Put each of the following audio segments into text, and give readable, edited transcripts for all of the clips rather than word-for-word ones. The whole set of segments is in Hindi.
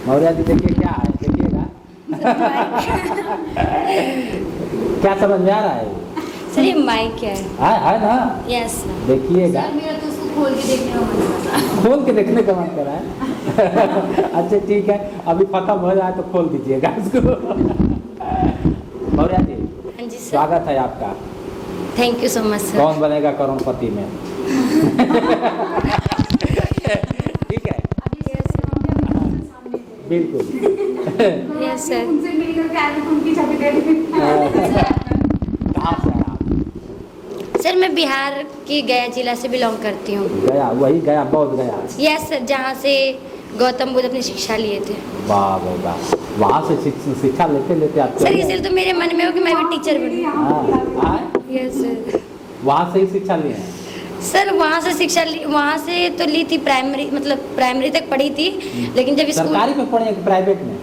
मौर्या जी देखिए क्या है, देखिएगा क्या समझ में आ रहा है? सर ये माइक है। है ना, यस देखिएगा। मेरा तो उसको खोल के देखने का मन कर रहा है। खोल के देखने का मन कर रहा है अच्छा ठीक है, अभी खत्म हो जाए तो खोल दीजिएगा उसको मौर्या जी हाँ जी सर, स्वागत है आपका। Thank you so much sir. कौन बनेगा करोड़पति में ठीक है, बिल्कुल यस सर। उनसे मिलकर के आए तो उनकी छवि दे दी। कहाँ से हैं आप? सर मैं बिहार की गया जिला से बिलोंग करती हूँ। गया, वही गया, बौद्ध गया। यस सर, जहाँ से गौतम बुद्ध अपनी शिक्षा लिए थे। वाह भाई वाह, वहाँ से शिक्षा लेते लेते आप सर इसलिए तो मेरे मन में हो कि मैं भी टीचर बनूँ। Yes sir. वहाँ से ही शिक्षा लिए हैं? सर वहाँ से शिक्षा ली, वहाँ से तो ली थी प्राइमरी, मतलब प्राइमरी तक पढ़ी थी, लेकिन जब स्कूल सरकारी में पढ़े हैं कि प्राइवेट में?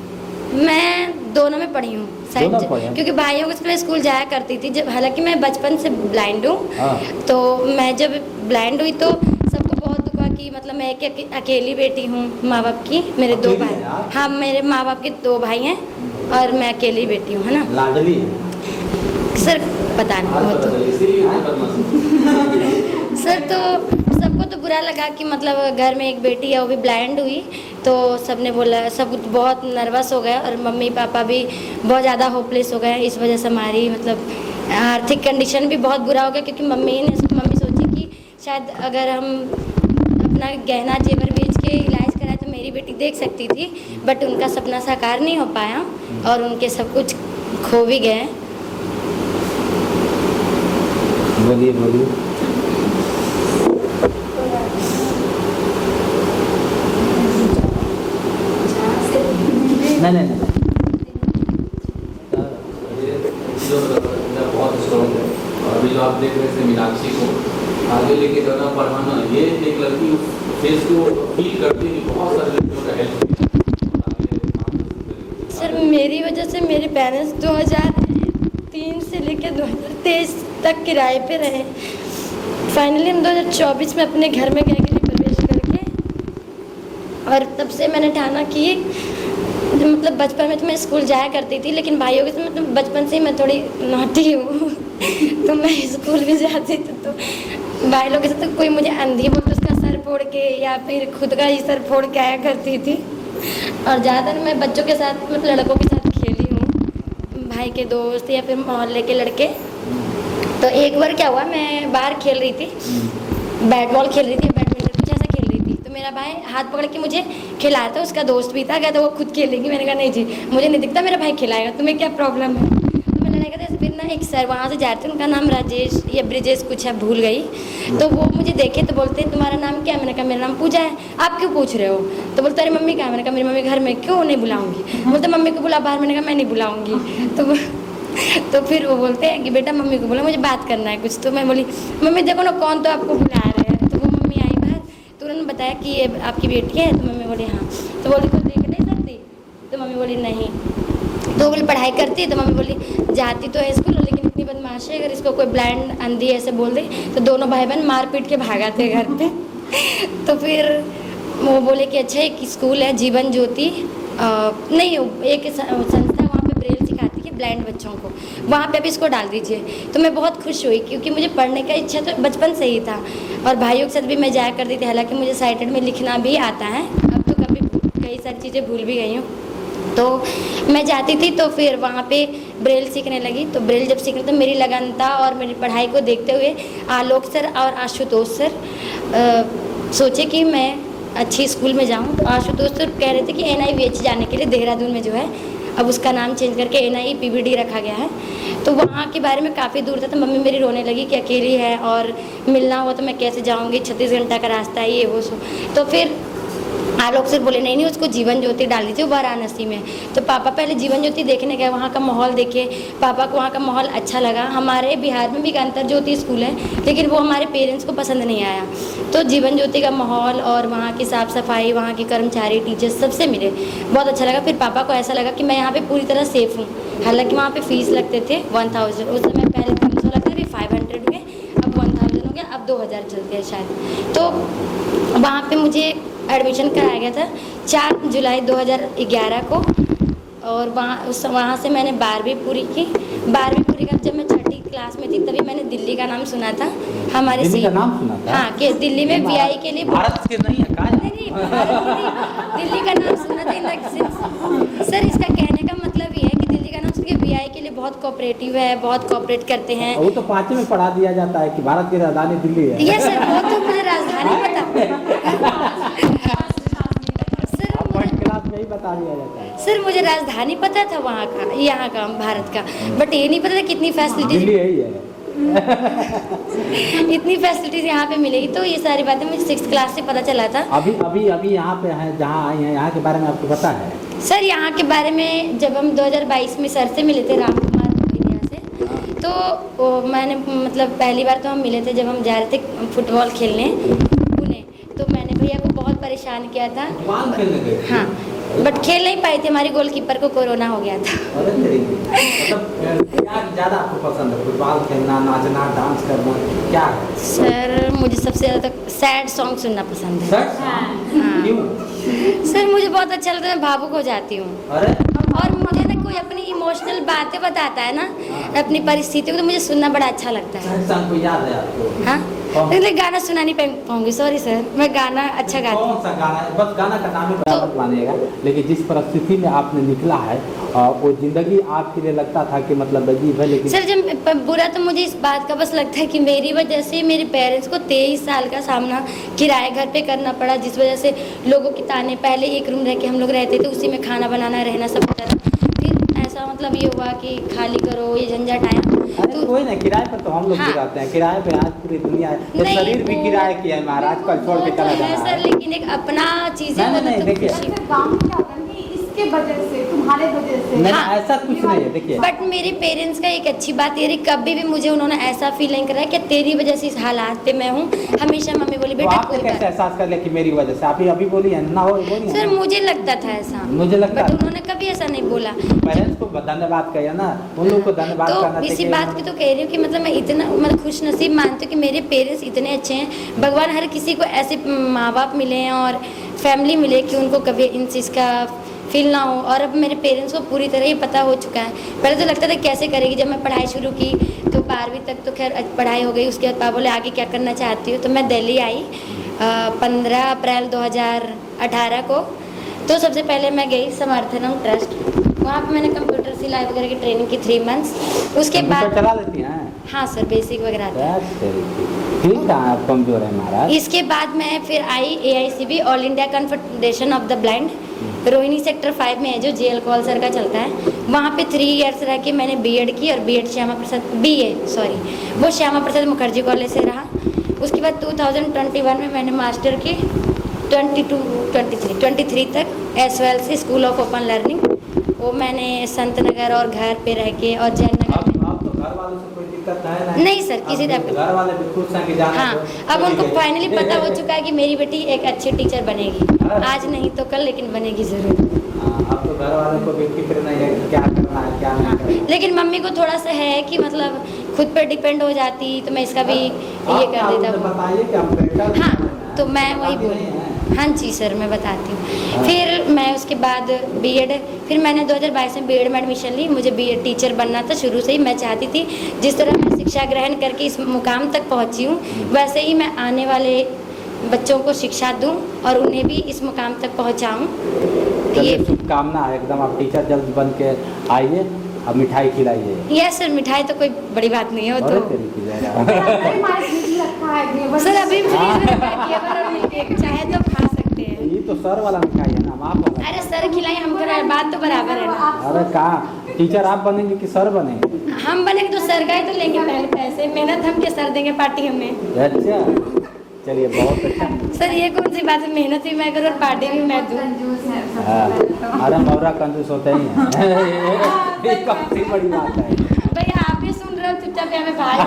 मैं दोनों में पढ़ी हूँ शायद, दोनों पढ़े हैं? क्योंकि भाइयों के साथ मैं स्कूल जाया करती थी। जब हालांकि मैं बचपन से ब्लाइंड हूँ, हाँ। तो मैं जब ब्लाइंड हुई तो सबको बहुत दुख हुआ कि मतलब मैं एक अकेली बेटी हूँ माँ बाप की। मेरे दो अकेली भाई, हैं आप? हाँ मेरे माँ बाप के 2 भाई हैं और मैं अकेली बेटी हूँ, है ना लाडली? सर। पता नहीं वो तो सर, तो सबको तो बुरा लगा कि मतलब घर में एक बेटी है वो भी ब्लाइंड हुई, तो सबने बोला, सब बहुत नर्वस हो गए और मम्मी पापा भी बहुत ज़्यादा होपलेस हो गए। इस वजह से हमारी मतलब आर्थिक कंडीशन भी बहुत बुरा हो गया, क्योंकि मम्मी सोची कि शायद अगर हम अपना गहना जेवर बेच के इलाज कराए तो मेरी बेटी देख सकती थी, बट उनका सपना साकार नहीं हो पाया और उनके सब कुछ खो भी गए। बोलिए बोलिए। नहीं नहीं नहीं, बहुत स्ट्रॉन्ग है। और अभी जो आप देख रहे थे मीनाक्षी को आगे लेके जाना पढ़ाना, ये एक लड़की उस फेस को फील करती है कि बहुत सारे लड़कियों का हेल्प। सर मेरी वजह से मेरे पेरेंट्स 2003 से लेकर 2023 तक किराए पे रहे। फाइनली हम 2024 में अपने घर में गए प्रवेश करके, और तब से मैंने ठाना कि मतलब बचपन में तो मैं स्कूल जाया करती थी, लेकिन भाइयों के साथ मतलब बचपन से ही मैं थोड़ी नॉटी हूँ तो मैं स्कूल भी जाती थी, तो भाई लोगों के साथ तो कोई मुझे अंधी बोल तो उसका सर फोड़ के या फिर खुद का ही सर फोड़ के आया करती थी। और ज़्यादातर मैं बच्चों के साथ मतलब लड़कों के साथ खेली हूँ, भाई के दोस्त या फिर मोहल्ले के लड़के। तो एक बार क्या हुआ, मैं बाहर खेल रही थी, बैट बॉल खेल रही थी, बैडमिंटन कुछ ऐसा खेल रही थी, तो मेरा भाई हाथ पकड़ के मुझे खिलाया था। उसका दोस्त भी था, कहता तो वो खुद खेलेगी। मैंने कहा नहीं जी, मुझे नहीं दिखता मेरा भाई खिलाएगा, तुम्हें क्या प्रॉब्लम है। तो मैं लड़ाई करते फिर ना एक सर वहाँ से जा रहे थे, उनका नाम राजेश या ब्रिजेश कुछ है, भूल गई। तो वो मुझे देखे तो बोलते हैं तुम्हारा नाम क्या है? मैंने कहा मेरा नाम पूजा है। आप क्यों पूछ रहे हो? तो बोलते अरे मम्मी कहाँ है? मैंने कहा मेरी मम्मी घर में। क्यों नहीं बुलाऊंगी? बोलते मम्मी को बुला बाहर। मैंने कहा मैं नहीं बुलाऊंगी। तो फिर वो बोलते हैं कि बेटा मम्मी को बोला मुझे बात करना है कुछ। तो मैं बोली मम्मी देखो ना कौन तो आपको बुला रहे हैं। तो वो मम्मी आई बाहर, तो उन्होंने बताया कि ये आपकी बेटी है। तो मम्मी बोली हाँ। तो बोली कुछ देख नहीं सकती? तो मम्मी बोली नहीं। तो बोली पढ़ाई करती है? तो मम्मी बोली जाती तो है स्कूल, लेकिन इतनी बदमाश है, अगर इसको कोई ब्लाइंड अंधी ऐसे बोल दे तो दोनों भाई बहन मार पीट के भागा थे घर पे। तो फिर वो बोले कि अच्छा एक स्कूल है जीवन ज्योति, नहीं एक संस्था वहाँ पे ब्रेल सिखाती है ब्लाइंड बच्चों को, वहाँ पे भी इसको डाल दीजिए। तो मैं बहुत खुश हुई, क्योंकि मुझे पढ़ने का इच्छा तो बचपन से ही था, और भाइयों के साथ भी मैं जाया करती थी। हालांकि मुझे साइटेड में लिखना भी आता है, अब तो कभी कई सारी चीज़ें भूल भी गई हूँ। तो मैं जाती थी, तो फिर वहाँ पे ब्रेल सीखने लगी। तो ब्रेल जब सीखने तो मेरी लगनता और मेरी पढ़ाई को देखते हुए आलोक सर और आशुतोष सर सोचे कि मैं अच्छी स्कूल में जाऊँ। आशुतोष सर कह रहे थे कि NIVH जाने के लिए देहरादून में जो है, अब उसका नाम चेंज करके NIPBD रखा गया है। तो वहाँ के बारे में काफ़ी दूर था, तो मम्मी मेरी रोने लगी कि अकेली है और मिलना हुआ तो मैं कैसे जाऊँगी, 36 घंटा का रास्ता है, ये वो सो। तो फिर आलोक सर बोले नहीं उसको जीवन ज्योति डाल दीजिए वाराणसी में। तो पापा पहले जीवन ज्योति देखने गए, वहाँ का माहौल देखे, पापा को वहाँ का माहौल अच्छा लगा। हमारे बिहार में भी अंतर ज्योति स्कूल है, लेकिन वो हमारे पेरेंट्स को पसंद नहीं आया। तो जीवन ज्योति का माहौल और वहाँ की साफ़ सफाई, वहाँ के कर्मचारी, टीचर्स सबसे मिले, बहुत अच्छा लगा। फिर पापा को ऐसा लगा कि मैं यहाँ पर पूरी तरह सेफ़ हूँ। हालाँकि वहाँ पर फ़ीस लगते थे 1000, उस समय पहले 300 लगते थे, 500 हुए, अब 1000 हो गया, अब 2000 चलते हैं शायद। तो वहाँ पे मुझे एडमिशन कराया गया था 4 जुलाई 2011 को। और वहाँ से मैंने 12वीं पूरी की। 12वीं पूरी कर जब मैं 6ठी क्लास में थी तभी मैंने दिल्ली का नाम सुना था। हमारे दिल्ली का नाम सुना था? हाँ, कि दिल्ली में VI के लिए भारत के नहीं है का? नहीं, भारत के नहीं, दिल्ली का नाम सुना था इलेक्शन। सर इसका कहने का मतलब ये है कि दिल्ली का नाम सुन के VI के लिए बहुत कोऑपरेटिव है, बहुत कोऑपरेट करते हैं। वो तो 5वीं में पढ़ा दिया जाता है कि भारत की राजधानी दिल्ली है। ये सर वो तो मुझे राजधानी पता सर, क्लास में ही बता दिया जाता है। सर मुझे राजधानी पता था वहाँ का, यहाँ का, भारत का, बट ये नहीं पता था कितनी फैसिलिटीज दिल्ली यही है। इतनी फैसिलिटीज यहाँ पे मिलेगी। तो ये सारी बातें मुझे 6th क्लास से पता चला था। अभी यहाँ पे हैं, जहाँ आई हैं, यहाँ के बारे में आपको पता है? सर यहाँ के बारे में जब हम 2022 में सर से मिले थे, राम कुमार इंडिया से, तो मैंने मतलब पहली बार तो हम मिले थे जब हम जा रहे थे फुटबॉल खेलने पुणे। तो मैंने भैया को बहुत परेशान किया था। फुटबॉल खेलने गए? हाँ, बट खेल नहीं पाए थे, हमारे गोलकीपर को कोरोना हो गया था। अरे मतलब क्या ज़्यादा आपको पसंद है? फुटबॉल खेलना, नाचना, डांस करना, क्या है? सर मुझे सबसे ज़्यादा सैड सॉन्ग सुनना पसंद है। हाँ। क्यों? सर मुझे बहुत अच्छा लगता है, मैं भावुक हो जाती हूँ। अरे और मुझे ना कोई अपनी इमोशनल बातें बताता है ना, अपनी परिस्थिति को, तो मुझे सुनना बड़ा अच्छा लगता है। को याद है आपको? हाँ, लेकिन गाना सुना नहीं पाऊंगी, सॉरी सर। मैं गाना अच्छा गाती हूँ। कौन सा गाना? बस गाना का नाम ही बराबर मानिएगा, लेकिन जिस परिस्थिति में आपने निकला है वो जिंदगी आपके लिए लगता था कि मतलब अजीब है, लेकिन सर जब बुरा तो मुझे इस बात का बस लगता है कि मेरी वजह से मेरे पेरेंट्स को 23 साल का सामना किराए घर पे करना पड़ा, जिस वजह से लोगों की ताने, पहले एक रूम रह के हम लोग रहते थे, उसी में खाना बनाना, रहना सब होता था। फिर ऐसा मतलब ये हुआ कि खाली करो, ये झंझट आया। तो कोई ना, किराए पर तो हम लोग भी रहते हैं, किराए पे आज पूरी दुनिया है। ये शरीर भी किराए की है महाराज, कल छोड़ के चला जाना सर, लेकिन एक अपना चीजें नहीं, देखिए। गाँव में क्या होता है कि इसके वजह से, तुम्हारे वजह से। नहीं, हाँ। ऐसा कुछ नहीं है। देखिए, बट मेरे पेरेंट्स का एक अच्छी बात ये रही, कभी भी मुझे उन्होंने ऐसा फील नहीं कराया कि तेरी वजह से इस हालात पे मैं हूँ। हमेशा मम्मी बोली तो बेटा आपने कोई कैसे बात। एहसास कर लिया कि मेरी वजह से? आप अभी बोली है ना, हो बोली सर मुझे लगता था ऐसा, मुझे लगता बट है। उन्होंने कभी ऐसा नहीं बोला। पेरेंट्स को धन्यवाद कहिए ना, उन लोग को धन्यवाद करना तो चाहिए। इसी बात की तो कह रही हूँ कि मतलब मैं इतना मतलब खुश नसीब मानती हूँ कि मेरे पेरेंट्स इतने अच्छे हैं। भगवान हर किसी को ऐसे माँ बाप मिले हैं और फैमिली मिले कि उनको कभी इन चीज़ का फील ना हो। और अब मेरे पेरेंट्स को पूरी तरह ही पता हो चुका है। पहले तो लगता था कैसे करेगी, जब मैं पढ़ाई शुरू की तो 12वीं तक तो खैर पढ़ाई हो गई। उसके बाद पापा बोले आगे क्या करना चाहती हो, तो मैं दिल्ली आई 15 अप्रैल 2018 को। तो सबसे पहले मैं गई समर्थनम ट्रस्ट, वहाँ पे मैंने कंप्यूटर सिलाई वगैरह की ट्रेनिंग की 3 मंथ्स। उसके बाद चला लेती हैं? हाँ सर, बेसिक वगैरह आता है। ठीक है, आप कमजोर है महाराज। इसके बाद मैं फिर आई AICB, all India confederation of the blind, Rohini sector 5 में है, जो JL कॉल सर का चलता है। वहाँ पे 3 इयर्स रह के मैंने B.Ed की, और B.Ed वो श्यामा प्रसाद मुखर्जी कॉलेज से रहा। उसके बाद 2021 में मैंने मास्टर की 23 तक SOL से स्कूल ऑफ ओपन लर्निंग, वो मैंने संत नगर और घर पे रह के और जैन नगर अब तो घर वालों से कोई दिक्कत है नहीं सर, किसी अब तरह घर वाले भी खुश हैं कि जाना हाँ, तो अब उनको चली गई। फाइनली पता हो चुका है कि मेरी बेटी एक अच्छी टीचर बनेगी। आज नहीं तो कल, लेकिन बनेगी ज़रूर। हाँ, अब तो घर वालों को भी फिक्र नहीं है कि क्या करना है क्या नहीं करना। लेकिन मम्मी को थोड़ा सा है कि मतलब खुद पर डिपेंड हो जाती, तो मैं इसका भी ये कर देता हूँ। बताइए कि हम क्रिकेटर हाँ, तो मैं वही बोली। हाँ जी सर, मैं बताती हूँ। फिर मैं उसके बाद B.Ed, फिर मैंने 2022 में B.Ed में एडमिशन ली। मुझे B.Ed टीचर बनना था, शुरू से ही मैं चाहती थी। जिस तरह मैं शिक्षा ग्रहण करके इस मुकाम तक पहुँची हूँ, वैसे ही मैं आने वाले बच्चों को शिक्षा दूँ और उन्हें भी इस मुकाम तक पहुँचाऊँ। ये शुभकामना है एकदम। आप टीचर जल्द बन के आइए, अब मिठाई खिलाइए। यस सर, मिठाई तो कोई बड़ी बात नहीं है वो तो। सर अभी चाहे तो खा सकते हैं। ये तो सर वाला मिठाई है ना, हम आप वाला। अरे सर खिलाए, हमको बात तो बराबर है ना। अरे कहाँ टीचर आप बनेंगे कि सर बनेंगे? हम बनेंगे तो सर का ही तो लेंगे पहले पैसे, मेहनत हम क्या सर देंगे पार्टी हमें। अच्छा, चलिए बहुत अच्छा। सर ये कौन सी बात है, मेहनत भी मैं करूँ और पार्टी भी मैं दूँ। हाँ, अरे मौरा कंजूस होते ही हैं। ये काफी बड़ी बात है। भैया आप भी सुन रहे हो चुपचाप, हमें भाई।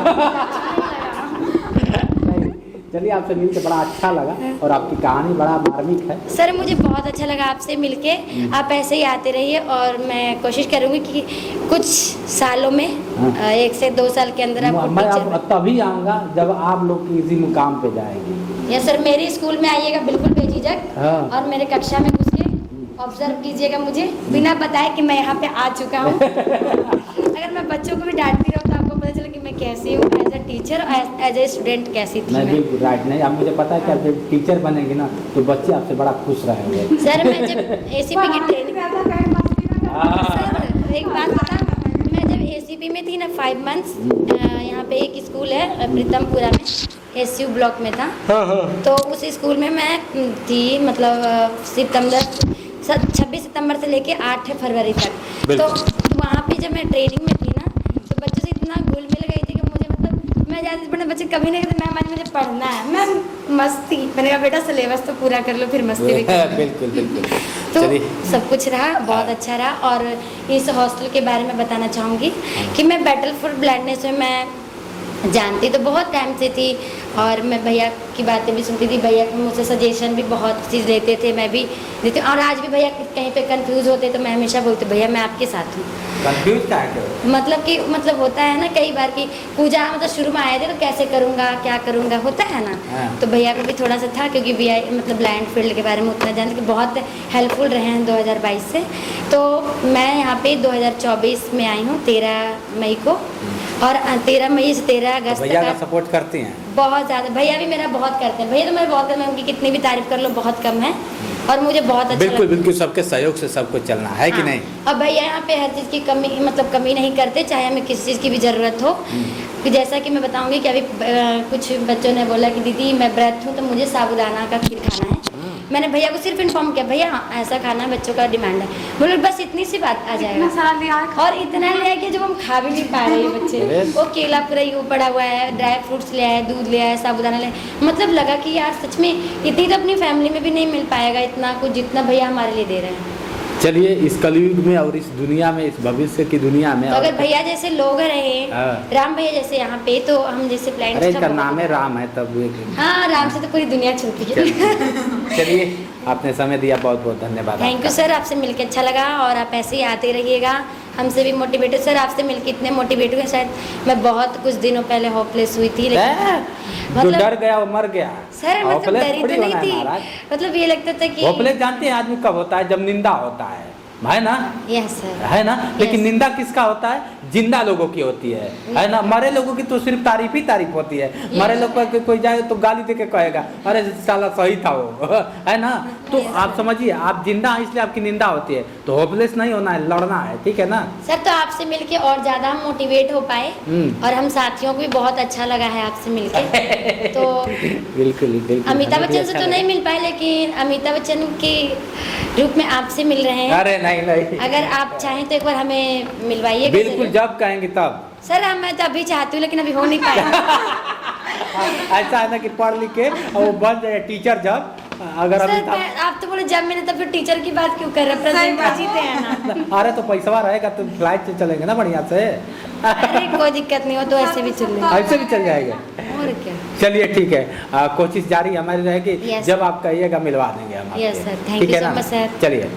चलिए, आपसे मिलकर बड़ा अच्छा लगा और आपकी कहानी बड़ा मार्मिक है। सर मुझे बहुत अच्छा लगा आपसे मिलके। आप ऐसे ही आते रहिए और मैं कोशिश करूँगी कि कुछ सालों में 1 से 2 साल के अंदर आपको मैं टीचर अब तभी आऊँगा जब आप लोग किसी मुकाम पे जाएंगे। यस सर, मेरे स्कूल में आइएगा बिल्कुल बेझिझक हाँ। और मेरे कक्षा में घुस के ऑब्जर्व कीजिएगा मुझे बिना बताए कि मैं यहाँ पे आ चुका हूँ। अगर मैं बच्चों को भी डांटती रहूँ तो आपको पता चले कि मैं कैसी हूँ एज ए टीचर और एज ए स्टूडेंट कैसी थी नहीं मैं। बिल्कुल राइट नहीं, अब मुझे पता है कि आप जब टीचर बनेंगे ना तो बच्चे आपसे बड़ा खुश रहेंगे। सर मैं जब एसीपी की ट्रेनिंग, ज्यादा कहीं मस्ती ना करो। सर एक बात बता, मैं जब एसीपी में थी ना 5 मंथ्स, यहाँ पे एक स्कूल है प्रीतमपुरा में, एसयू ब्लॉक में था। तो उस स्कूल में मैं थी मतलब 26 सितंबर से लेके 8 फरवरी तक। तो वहाँ पे जब मैं ट्रेनिंग में थी ना तो बच्चों से इतना घुल मिल गई थी कि मुझे मतलब मैं ज़्यादा बड़े बच्चे कभी नहीं कहते मैम आज मुझे पढ़ना है, मैम मस्ती, मैंने कहा बेटा सिलेबस तो पूरा कर लो फिर मस्ती भी कर लो। बिल्कुल बिल्कुल। तो चलिए सब कुछ रहा, बहुत अच्छा रहा। और इस हॉस्टल के बारे में बताना चाहूँगी कि मैं बैटल फॉर ब्लाइंडनेस में मैं जानती तो बहुत टाइम से थी और मैं भैया की बातें भी सुनती थी, भैया मुझसे सजेशन भी बहुत चीज़ देते थे, मैं भी देती हूँ। और आज भी भैया कहीं पे कंफ्यूज होते तो मैं हमेशा बोलती भैया मैं आपके साथ हूँ। कंफ्यूज क्या है? मतलब होता है ना कई बार की पूजा मतलब शुरू में आए थे तो कैसे करूँगा क्या करूँगा होता है ना। हाँ। तो भैया को भी थोड़ा सा था क्योंकि भैया मतलब ब्लाइंड फील्ड के बारे में उतना जानते कि बहुत हेल्पफुल रहे हैं 2022 से। तो मैं यहाँ पे 2024 में आई हूँ 13 मई को, और 13 मई से 13 अगस्त भैया का तक सपोर्ट करती हैं? बहुत ज़्यादा, भैया भी मेरा बहुत करते हैं, भैया तो मेरे बहुत करते हैं, उनकी कितनी भी तारीफ कर लो बहुत कम है और मुझे बहुत अच्छा बिल्कुल लगता है। बिल्कुल, सबके सहयोग से सब कुछ चलना है कि हाँ। नहीं? अब भैया यहाँ पे हर चीज़ की कमी मतलब कमी नहीं करते, चाहे हमें किसी चीज़ की भी ज़रूरत हो। कि जैसा कि मैं बताऊंगी कि अभी कुछ बच्चों ने बोला कि दीदी मैं व्रत हूँ तो मुझे साबूदाना का खीर खाना है। मैंने भैया को सिर्फ इन्फॉर्म किया भैया ऐसा खाना बच्चों का डिमांड है, बोले बस इतनी सी बात आ इतना जाएगा। सारा लिया है। और इतना लिया कि जब हम खा भी नहीं पा रहे हैं बच्चे, वो केला पूरा यूँ पड़ा हुआ है, ड्राई फ्रूट्स ले आए, दूध ले आए, साबूदाना ले आए। मतलब लगा कि यार सच में इतनी तो अपनी फैमिली में भी नहीं मिल पाएगा इतना कुछ जितना भैया हमारे लिए दे रहे हैं। चलिए इस कलयुग में और इस दुनिया में, इस भविष्य की दुनिया में तो अगर भैया जैसे लोग रहे, हाँ। राम भैया जैसे यहाँ पे, तो हम जैसे प्लान, अरे इनका नाम है राम है तब हाँ राम से तो पूरी दुनिया चलती है। चलिए आपने समय दिया, बहुत बहुत धन्यवाद। थैंक यू सर, आपसे मिलकर अच्छा लगा और आप ऐसे ही आते रहिएगा, हमसे भी मोटिवेटेड। सर आपसे मिलकर इतने मोटिवेट हुए, शायद मैं बहुत कुछ दिनों पहले होपलेस हुई थी, लेकिन जो मतलब डर गया वो मर गया। सर मतलब Hopeless डरी थोड़ी तो नहीं होना है थी, महाराज। मतलब ये लगता था कि होपलेस जानते हैं आदमी कब होता है? जब निंदा होता है ना? यस सर, है ना? लेकिन Yes. निंदा किसका होता है? जिंदा लोगों की होती है ना? मरे लोगों की तो सिर्फ तारीफ ही तारीफ होती है। मरे लोग को कोई जाए तो गाली दे के कहेगा अरे साला सही था वो, है ना? तो Yes. आप समझिए, आप जिंदा हैं इसलिए आपकी निंदा होती है, तो होपलेस नहीं होना है, लड़ना है, ठीक है ना? सर तो आपसे मिलके और ज़्यादा हम मोटिवेट हो पाए और हम साथियों को भी बहुत अच्छा लगा है आपसे मिलके। तो बिल्कुल बिल्कुल। अमिताभ हमें भी बच्चन से अच्छा तो लगा। नहीं मिल पाए, लेकिन अमिताभ बच्चन के रूप में आपसे मिल रहे हैं। अरे नहीं नहीं, अगर आप चाहें तो एक बार हमें मिलवाइएगा। बिल्कुल, जब कहेंगे तब। सर मैं तो अभी चाहती हूँ लेकिन अभी हो नहीं पाया। ऐसा है ना कि पढ़ लिख के और वो बन जाए टीचर, जब अगर सर अमिताभ, आप तो बोले जब मैंने, तब फिर टीचर की बात क्यों कर रहे हैं? प्रेजेंट जीते हैं ना। अरे तो पैसा रहेगा तो फ्लाइट से चलेंगे ना बढ़िया से। अरे कोई दिक्कत नहीं हो तो ऐसे भी चल लेंगे। ऐसे भी चल जाएगा। और क्या। चलिए ठीक है, कोशिश जारी हमारी रहेगी। Yes. जब आप कहिएगा मिलवा देंगे हम आपको। Yes, sir. Thank ठीक you है so ना? much, sir. चलिए।